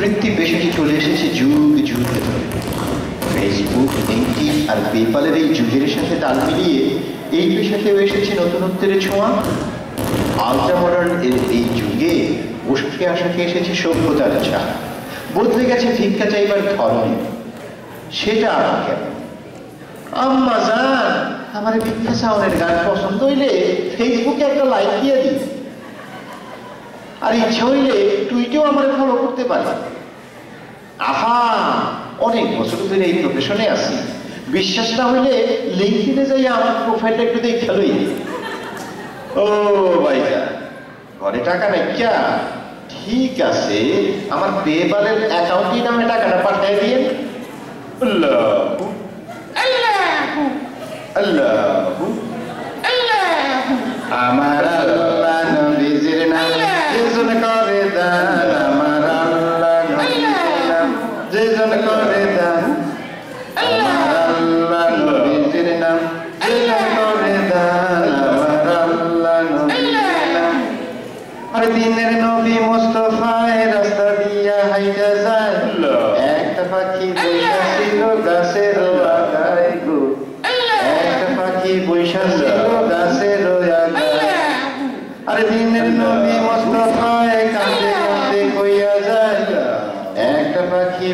বৃত্তি পেশাটি চলে এসেছে যুগ যুগ ধরে। ফেসবুক, লিঙ্কডইন আর পেপ্যালের এই যুগের সাথে তাল মিলিয়ে এই পেশাতেও এসেছে নতুনত্বের ছোঁয়া। আলট্রা মডার্ন এর এই যুগে উঠে আসাকে এসেছে সভ্যতার ছাপ। বদলে গেছে ভিক্ষা চাইবার ধরন। সেটা আবার কেন? আম্মা জান, আমার ভিক্ষা চাওয়ানের গান পছন্দ হইলে ফেসবুকে একটা লাইক দিয়ে দিন, আর ইচ্ছা হইলে টুইটেও আমার ফলো করতে পারে। আহা, অনেক বছর ধরে এই প্রফেশনে আছি, বিশ্বাস না হইলে লিঙ্কডইনে যাই আমার প্রোফাইলটা একটু দেখে লই। ও ভাইয়া, ঘরে টাকা নাই ক্যা? ঠিক আছে, আমার পেপ্যালের অ্যাকাউন্টের নামে টাকাটা পাঠিয়ে দিয়েন। আল্লাহু আল্লাহু আল্লাহু আল্লাহু। আমার আল্লাহ নবীজির নাম যেজন করে দান, আমার আল্লাহ নবীজির নাম যেজন করে দান, আমার আল্লাহ নবীজির নাম যেজন করে দান, আমার আল্লাহ নবীজির নাম। আর দিনের নবী মুস্তাফায় রাস্তা দিয়া হাইটা যায়, একটা পাখি বৈশা ছিল গাছের আগায় গো, একটা পাখি বৈশা ছিল গাছের আগায়। আর দিনের নবী মুস্তাফায় কাঁদে কাঁদে কইয়া যায়, একটা পাখি